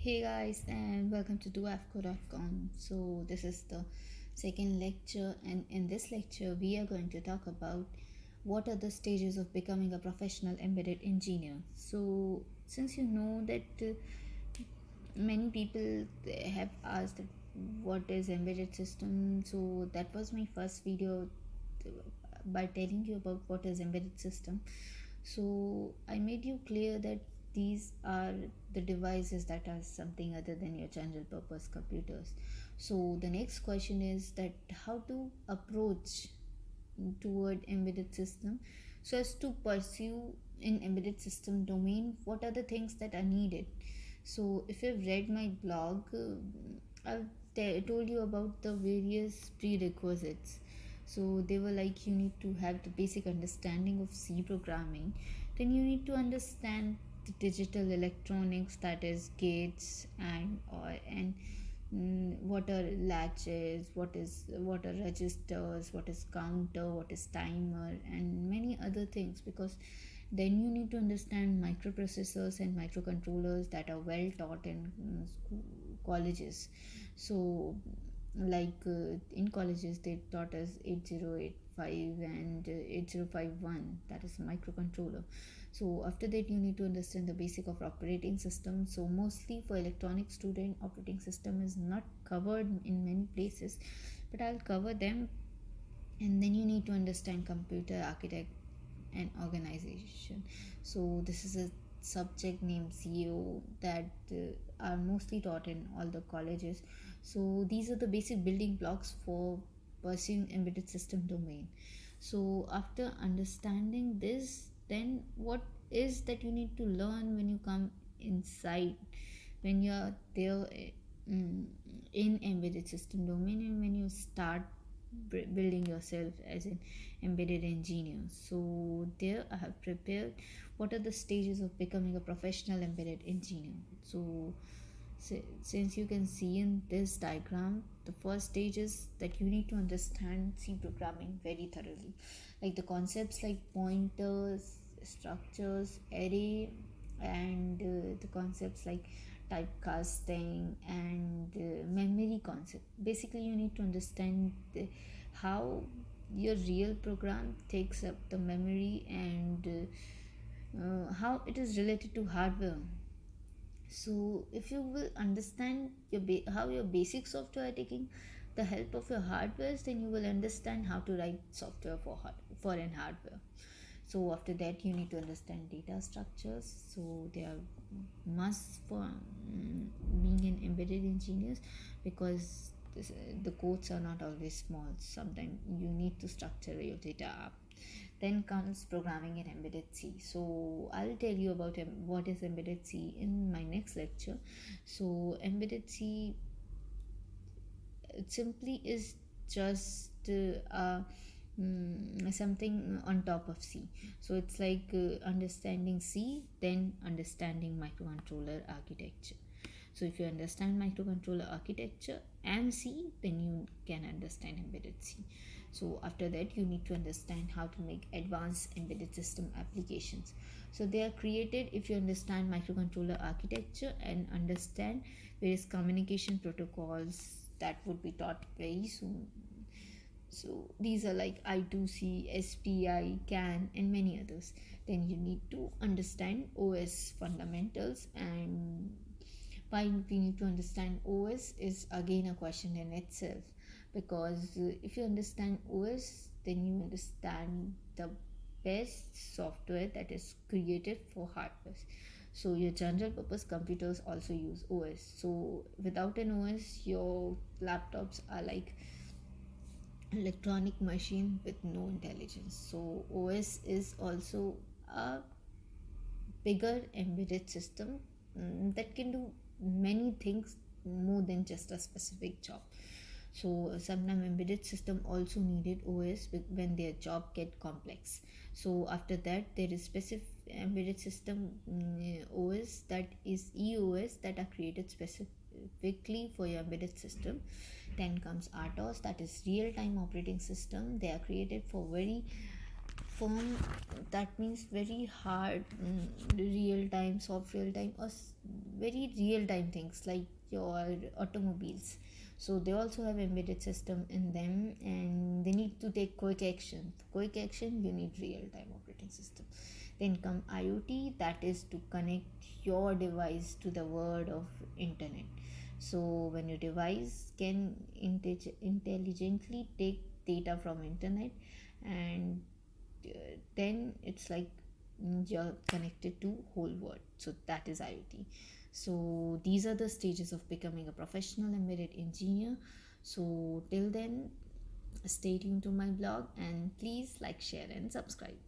Hey guys, and welcome to DoAfCo.com. So, this is the second lecture, and in this lecture, we are going to talk about what are the stages of becoming a professional embedded engineer. So, since you know that many people have asked that what is embedded system, so that was my first video by telling you about what is embedded system. So I made you clear that these are the devices that are something other than your general purpose computers. So the next question is that how to approach toward embedded system so as to pursue in embedded system domain. What are the things that are needed? So if you've read my blog, I've told you about the various prerequisites. So they were like, you need to have the basic understanding of C programming, then you need to understand the digital electronics, that is gates and what are latches, what are registers, what is counter, what is timer, and many other things. Because then you need to understand microprocessors and microcontrollers that are well taught in colleges. So in colleges they taught us 8085 and 8051, that is microcontroller. So after that you need to understand the basic of operating system. So mostly for electronic student, operating system is not covered in many places, but I'll cover them. And then you need to understand computer architect and organization. So this is a subject named CEO that are mostly taught in all the colleges. So these are the basic building blocks for pursuing embedded system domain. So after understanding this, then what is that you need to learn when you come inside, when you're there mm, in embedded system domain, and when you start building yourself as an embedded engineer. So there I have prepared what are the stages of becoming a professional embedded engineer. So since you can see in this diagram, the first stage is that you need to understand C programming very thoroughly, like the concepts like pointers, structures, array, and the concepts like typecasting and memory concept. Basically you need to understand how your real program takes up the memory, and how it is related to hardware. So if you will understand how your basic software are taking the help of your hardware, then you will understand how to write software for an hardware. So after that you need to understand data structures. So they are must for being an embedded engineers, because the codes are not always small. Sometimes you need to structure your data up. Then comes programming in embedded C. So I'll tell you about what is embedded C in my next lecture. So embedded C, it simply is just something on top of C. So it's like understanding C, then understanding microcontroller architecture. So if you understand microcontroller architecture and C, then you can understand embedded C. So after that you need to understand how to make advanced embedded system applications. So they are created if you understand microcontroller architecture and understand various communication protocols that would be taught very soon. So these are like I2C, SPI, CAN, and many others. Then you need to understand OS fundamentals, and why we need to understand OS is again a question in itself, because if you understand OS, then you understand the best software that is created for hardware. So your general purpose computers also use OS. So without an OS, your laptops are like electronic machine with no intelligence. So OS is also a bigger embedded system that can do many things more than just a specific job. So sometimes embedded system also needed OS when their job get complex. So after that there is specific embedded system OS, that is EOS, that are created specifically for your embedded system. Then comes RTOS, that is real time operating system. They are created firm, that means very hard, real time, soft real time, or very real time things like your automobiles. So they also have embedded system in them, and they need to take quick action. Quick action, you need real time operating system. Then come IoT, that is to connect your device to the world of internet. So when your device can intelligently take data from internet, and then it's like, you're connected to whole world. So that is IoT. So these are the stages of becoming a professional embedded engineer. So till then, stay tuned to my blog, and please like, share and subscribe.